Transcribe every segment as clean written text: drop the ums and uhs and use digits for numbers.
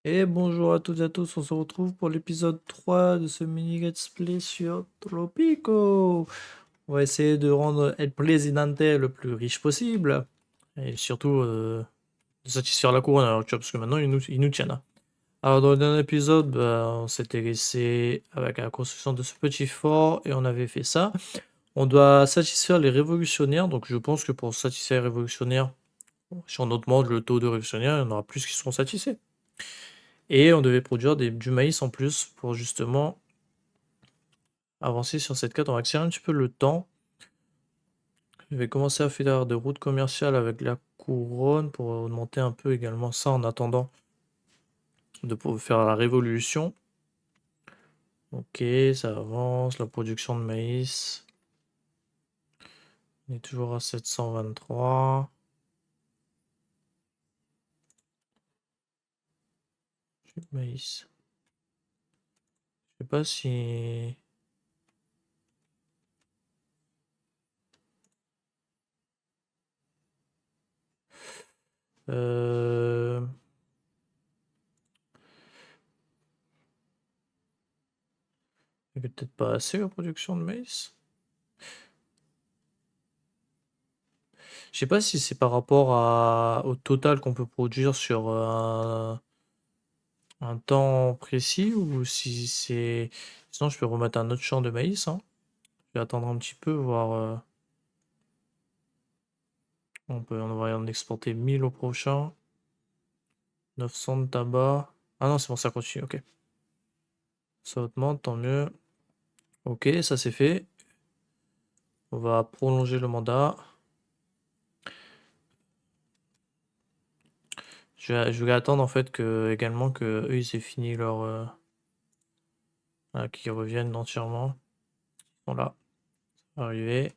Et bonjour à toutes et à tous, on se retrouve pour l'épisode 3 de ce mini let's play sur Tropico. On va essayer de rendre El Presidente le plus riche possible et surtout de satisfaire la couronne, alors tu vois, parce que maintenant ils nous tiennent, hein. Alors dans le dernier épisode, on s'était laissé avec la construction de ce petit fort et on avait fait ça. On doit satisfaire les révolutionnaires, donc je pense que pour satisfaire les révolutionnaires, si on augmente le taux de révolutionnaires, il y en aura plus qui seront satisfaits. Et on devait produire du maïs en plus pour justement avancer sur cette quête. On va accélérer un petit peu le temps. Je vais commencer à faire des routes commerciales avec la couronne pour augmenter un peu également ça en attendant de pouvoir faire la révolution. Ok, ça avance, la production de maïs. On est toujours à 723. Maïs. Je sais pas si... Euh... Il y avait peut-être pas assez la production de maïs. Je sais pas si c'est par rapport au total qu'on peut produire sur un temps précis ou si c'est... Sinon, je peux remettre un autre champ de maïs, hein. Je vais attendre un petit peu, voir... on va en exporter 1000 au prochain. 900 de tabac. Ah non, c'est bon, ça continue, ok. Ça augmente, tant mieux. Ok, ça c'est fait. On va prolonger le mandat. Je vais attendre en fait que également que eux ils aient fini leur... voilà, qu'ils reviennent entièrement. Ils sont là. Arrivé.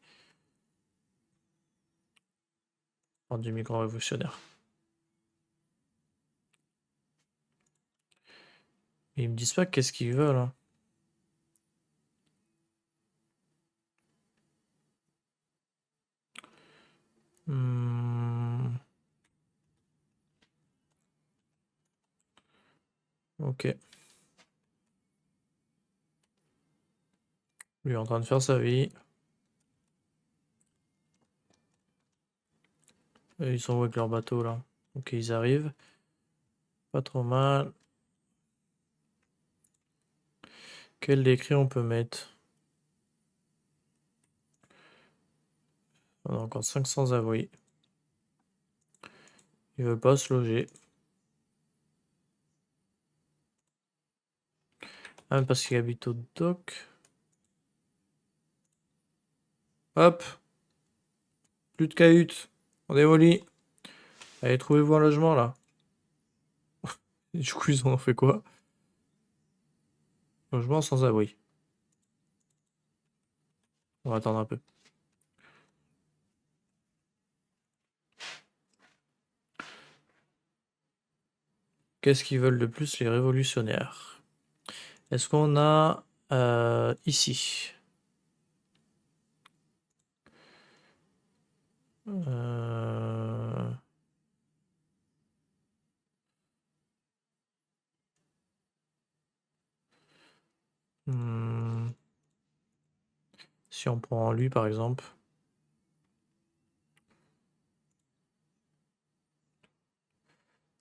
Par du migrant révolutionnaire. Et ils me disent pas qu'est-ce qu'ils veulent, hein. Hmm, ok. Lui est en train de faire sa vie. Ils sont où avec leur bateau là? Ok, ils arrivent. Pas trop mal. Quel décret on peut mettre? On a encore 500 abris. Ils veulent pas se loger. Ah, même parce qu'ils habitent au dock. Hop! Plus de cahutes. On démolit. Allez, trouvez-vous un logement là. Et du coup, ils en ont fait quoi? Logement sans abri. On va attendre un peu. Qu'est-ce qu'ils veulent de plus les révolutionnaires? Est-ce qu'on a ici? Euh... hmm, Si on prend lui par exemple.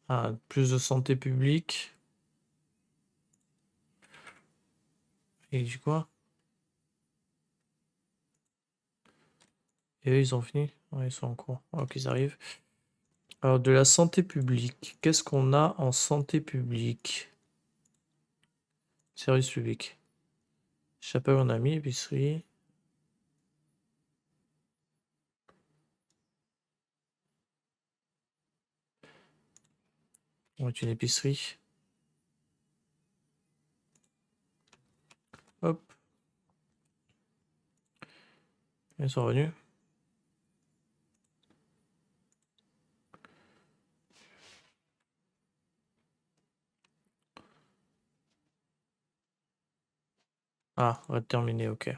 Ah, plus de santé publique. Et du quoi? Et eux, ils ont fini? Ouais, ils sont en cours. Ok, ils arrivent. Alors, de la santé publique. Qu'est-ce qu'on a en santé publique? Service public. Chapelle en ami, épicerie. On va mettre une épicerie. Hop. Ils sont revenus. Ah, on va terminer, ok.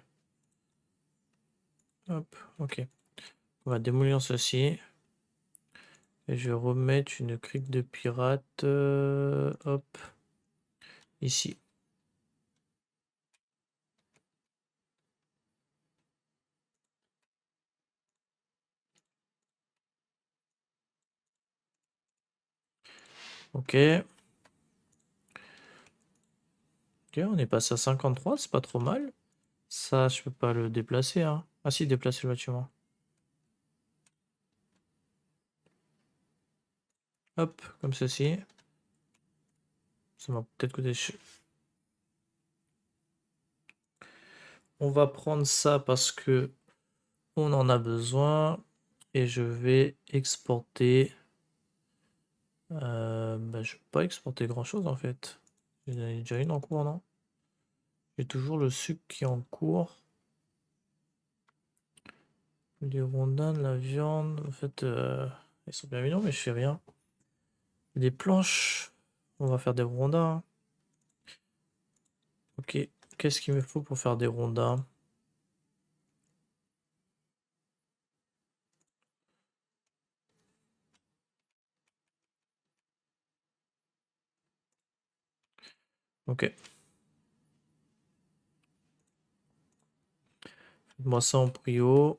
Hop, ok. On va démolir ceci. Et je vais remettre une crique de pirate. Hop. Ici. Ok. Ok, on est passé à 53, c'est pas trop mal. Ça, je peux pas le déplacer, hein. Ah si, déplacer le bâtiment. Hop, comme ceci. Ça va peut-être coûter cher. On va prendre ça parce que on en a besoin. Et je vais exporter. Bah, je vais pas exporter grand-chose en fait. Il y en a déjà une en cours, non? J'ai toujours le sucre qui est en cours. Les rondins, de la viande. En fait, ils sont bien mignons, mais je fais rien. Des planches. On va faire des rondins. Ok. Qu'est-ce qu'il me faut pour faire des rondins? Ok. Faites-moi ça en prio.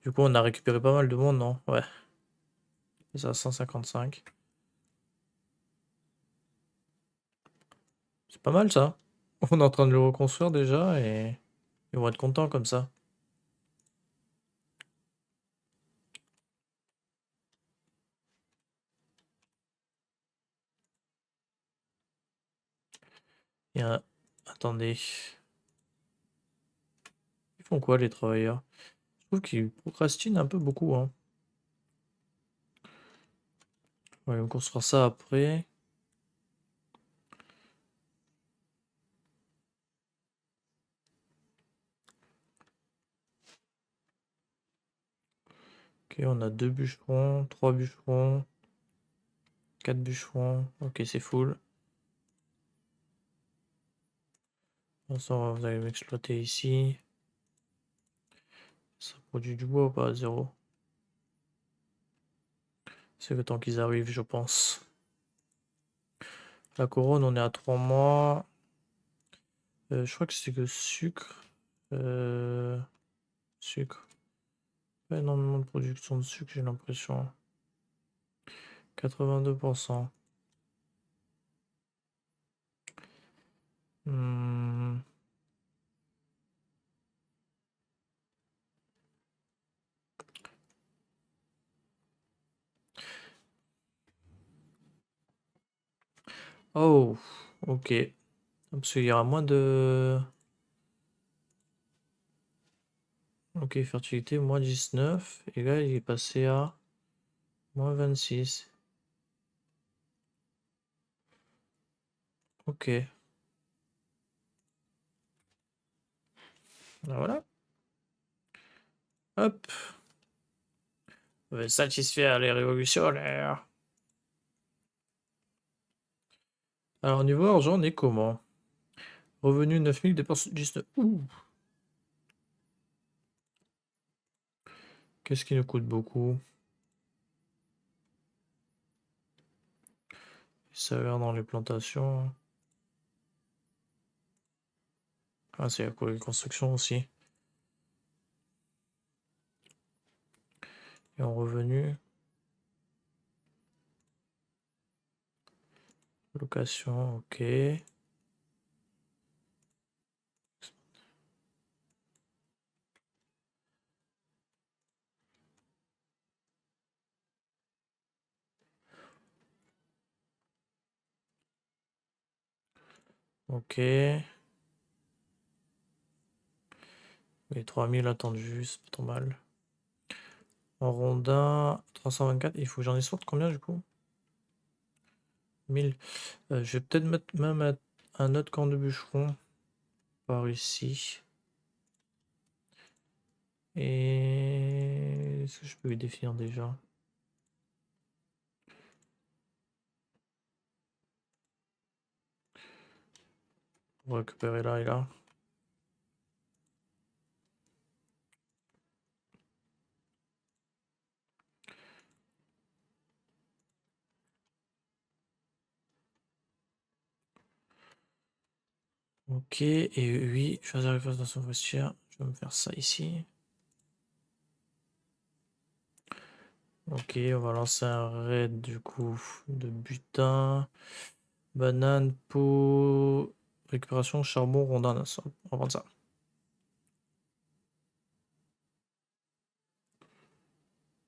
Du coup, on a récupéré pas mal de monde, non? Ouais. C'est ça, 155. C'est pas mal ça. On est en train de le reconstruire déjà et ils vont être contents comme ça. Et attendez. Ils font quoi les travailleurs? Je trouve qu'ils procrastinent un peu beaucoup, hein. Ouais, ils vont construire ça après. Ok, on a 2 bûcherons, 3 bûcherons, 4 bûcherons. Ok, c'est full. Ça, vous allez m'exploiter ici. Ça produit du bois ou pas? Zéro. C'est le temps qu'ils arrivent, je pense. La couronne, on est à 3 mois. Je crois que c'est que sucre. Sucre. Pas énormément de production de sucre, j'ai l'impression. 82%. Hmm. Oh, ok. Parce qu'il y aura moins de... Ok, fertilité, moins 19. Et là, il est passé à moins 26. Ok. Ben voilà. Hop. On va satisfaire les révolutionnaires. Alors, niveau argent, on est comment? Revenu 9000, dépenses 19. Ouh. Qu'est-ce qui nous coûte beaucoup? Ça va dans les plantations. Ah, c'est la construction aussi. Et en revenu. Location, ok. Ok. Les 3000 attendus, c'est pas trop mal. En rondin, 324. Il faut que j'en ai sorte combien du coup? 1000. Je vais peut-être mettre même un autre camp de bûcheron par ici. Et est-ce que je peux les définir déjà? On va récupérer là et là. Ok, et oui, choisir les places dans son vestiaire. Je vais me faire ça ici. Ok, on va lancer un raid du coup de butin. Banane, peau, récupération, charbon, rondin, on va prendre ça.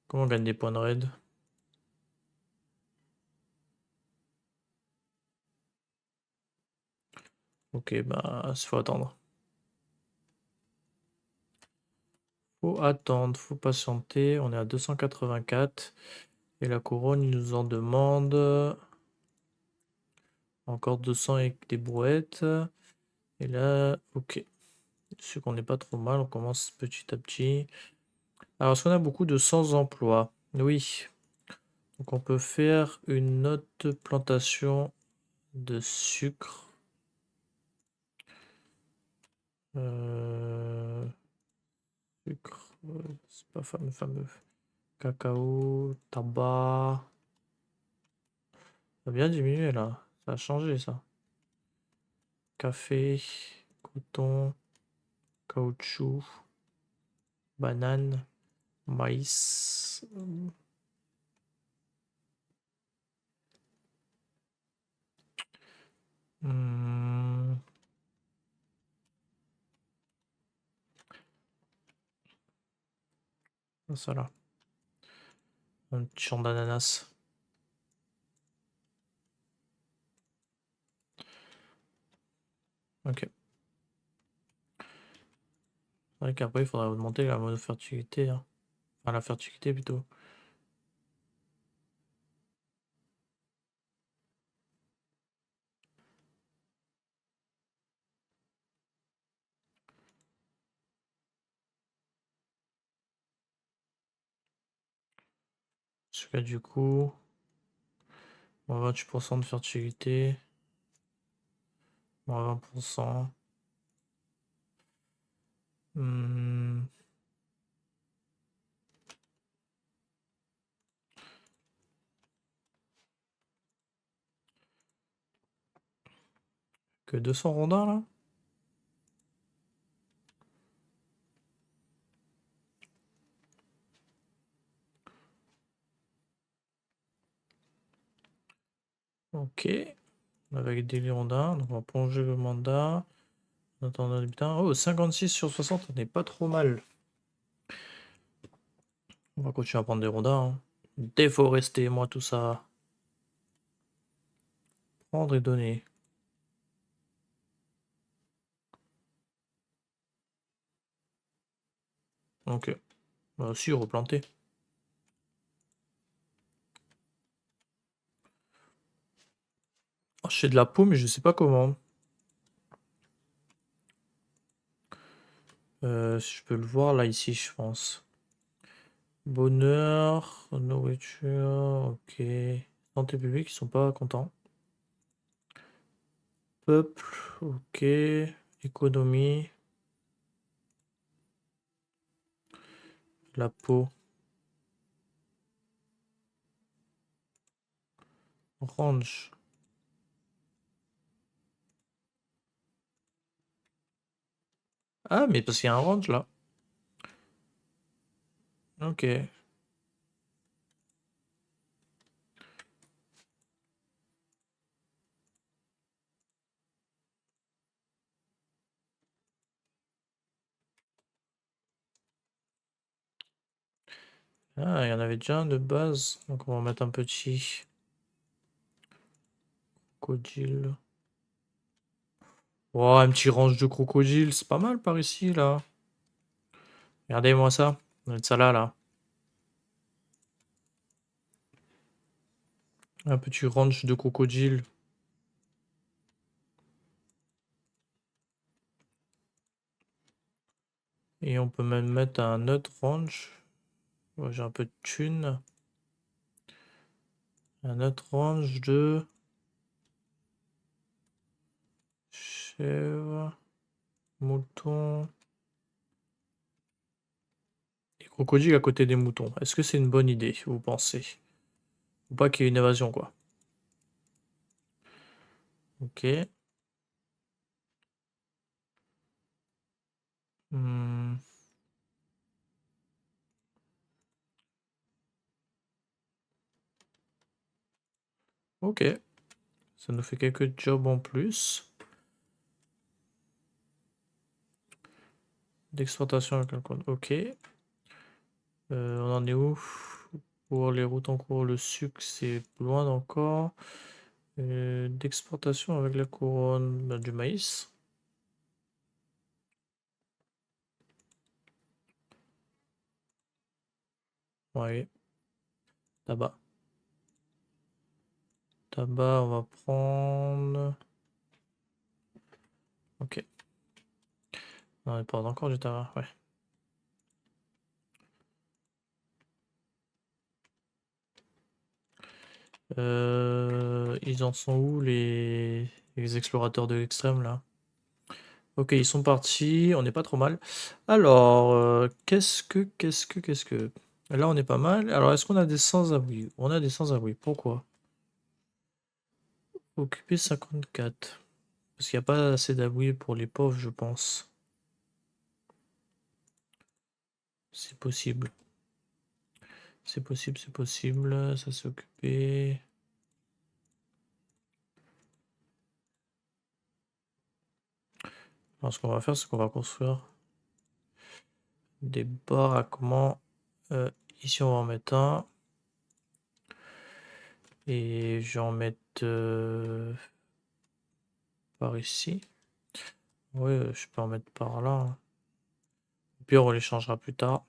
Comment on gagne des points de raid? Ok, bah, il faut attendre. Faut attendre, faut patienter. On est à 284. Et la couronne, il nous en demande encore 200 avec des brouettes. Et là, ok. Je qu'on n'est pas trop mal, on commence petit à petit. Alors, est-ce qu'on a beaucoup de sans-emploi? Oui. Donc, on peut faire une autre plantation de sucre. Sucre, c'est pas fameux. Cacao, tabac. Ça a bien diminué là. Ça a changé ça. Café, coton, caoutchouc, banane, maïs. Hmm, ça là. Un petit champ d'ananas. Ok. C'est vrai qu'après, il faudrait augmenter la monofertilité, hein. Enfin, la fertilité plutôt. Parce que du coup, 28% de fertilité, moins 20%. Hmm, que 200 rondins là? Ok. Avec des hirondins, donc on va plonger le mandat. En attendant, putain. Oh, 56 sur 60, on n'est pas trop mal. On va continuer à prendre des rondins, hein. Déforester, moi, tout ça. Prendre et donner. Ok. Bah, aussi, replanter. Oh, je fais de la peau, mais je sais pas comment. Si je peux le voir là, ici, je pense. Bonheur, nourriture, ok. Santé publique, ils sont pas contents. Peuple, ok. Économie. La peau. Range. Ah, mais parce qu'il y a un range là. Ok. Ah, il y en avait déjà un de base. Donc on va mettre un petit crocodile. Oh, un petit range de crocodile. C'est pas mal par ici là. Regardez-moi ça. On va mettre ça là, là. Un petit ranch de crocodile. Et on peut même mettre un autre ranch. Ouais, j'ai un peu de thune. Un autre ranch de chèvre, mouton et crocodile à côté des moutons. Est-ce que c'est une bonne idée, vous pensez? Faut pas qu'il y ait une évasion, quoi. Ok. Hmm. Ok, ça nous fait quelques jobs en plus. D'exportation avec un compte. Ok. On en est où? Pour les routes en cours, le sucre, c'est loin encore. D'exportation avec la couronne, bah, du maïs. Ouais. Tabac. Tabac, on va prendre. Ok. On est pas encore du tabac, ouais. Ils en sont où les explorateurs de l'extrême là? Ok, ils sont partis, on n'est pas trop mal. Alors, qu'est-ce que... Là, on est pas mal. Alors, est-ce qu'on a des sans-abri? On a des sans-abri. Pourquoi? Occuper 54. Parce qu'il n'y a pas assez d'abri pour les pauvres, je pense. C'est possible. C'est possible, c'est possible. Ça s'est occupé. Alors, ce qu'on va faire, c'est qu'on va construire des baraquements. Ici, on va en mettre un. Et je vais en mettre par ici. Ouais, je peux en mettre par là, hein. Au pire, on les changera plus tard.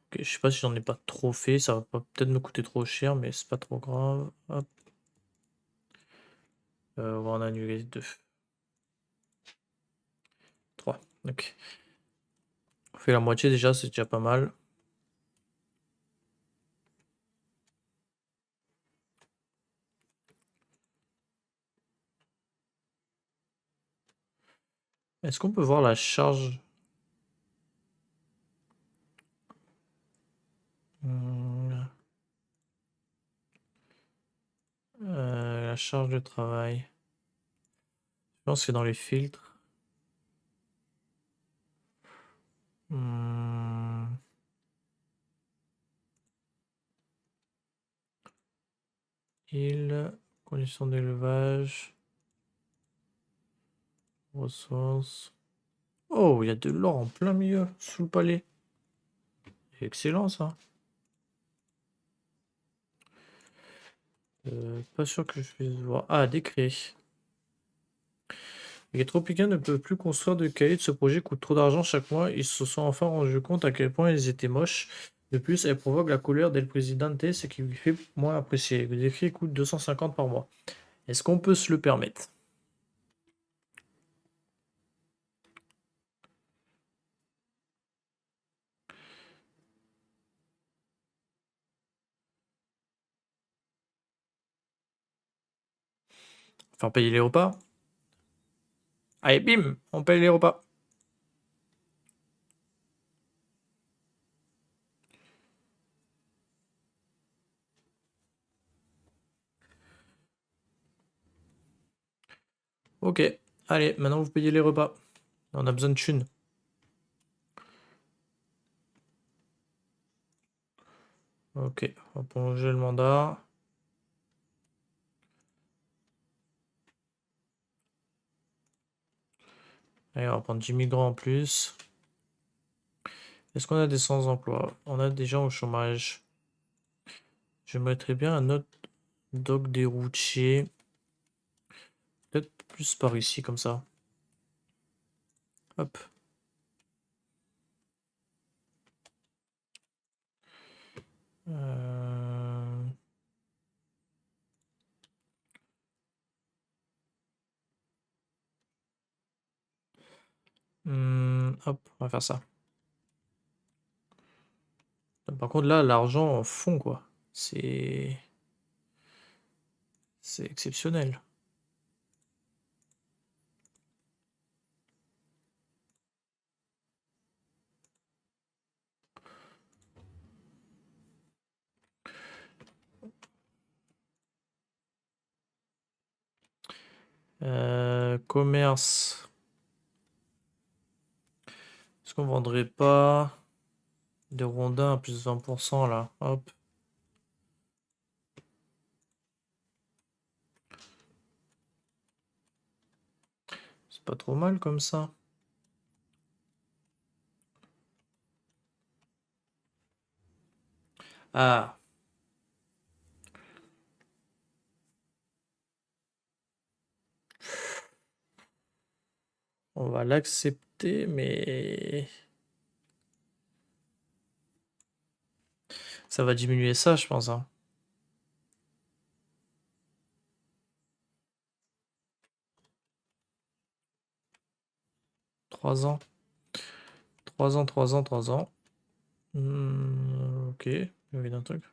Ok, je sais pas si j'en ai pas trop fait. Ça va peut-être me coûter trop cher, mais c'est pas trop grave. Hop. On va en annuler 2. 3. Ok. On fait la moitié déjà, c'est déjà pas mal. Est-ce qu'on peut voir la charge? Hmm, la charge de travail. Je pense que c'est dans les filtres. Hmm, île, conditions d'élevage, ressources. Oh, il y a de l'or en plein milieu, sous le palais. Excellent ça. Pas sûr que je puisse voir. Ah, décret. Les Tropicains ne peuvent plus construire de cahiers de ce projet coûte trop d'argent chaque mois. Ils se sont enfin rendus compte à quel point ils étaient moches. De plus, elle provoque la colère del Presidente, ce qui lui fait moins apprécier. Le décret coûte 250 par mois. Est-ce qu'on peut se le permettre? Faire payer les repas? Allez, bim, on paye les repas. Ok, allez, maintenant vous payez les repas. On a besoin de thunes. Ok, on va prolonger le mandat. Allez, on va prendre 10 migrants en plus. Est-ce qu'on a des sans-emploi? On a des gens au chômage. Je mettrais bien un autre doc des routiers. Peut-être plus par ici, comme ça. Hop. Euh, hop, on va faire ça. Par contre, là, l'argent en fond, quoi. C'est... C'est exceptionnel. commerce. Est-ce qu'on vendrait pas des rondins à plus de 20% là? Hop. C'est pas trop mal comme ça. Ah. On va l'accepter, mais ça va diminuer ça, je pense. Hein. 3 ans. 3 ans, 3 ans, 3 ans. Ok, il y avait un truc.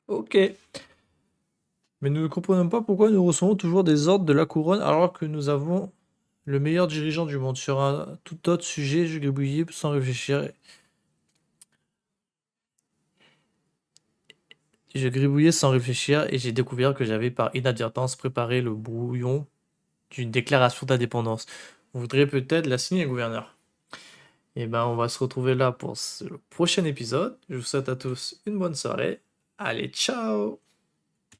Ok. Mais nous ne comprenons pas pourquoi nous recevons toujours des ordres de la couronne alors que nous avons le meilleur dirigeant du monde. Sur un tout autre sujet, je gribouillais sans réfléchir. Je gribouillais sans réfléchir et j'ai découvert que j'avais par inadvertance préparé le brouillon d'une déclaration d'indépendance. Vous voudriez peut-être la signer, gouverneur. Et ben, on va se retrouver là pour le prochain épisode. Je vous souhaite à tous une bonne soirée. Allez, ciao!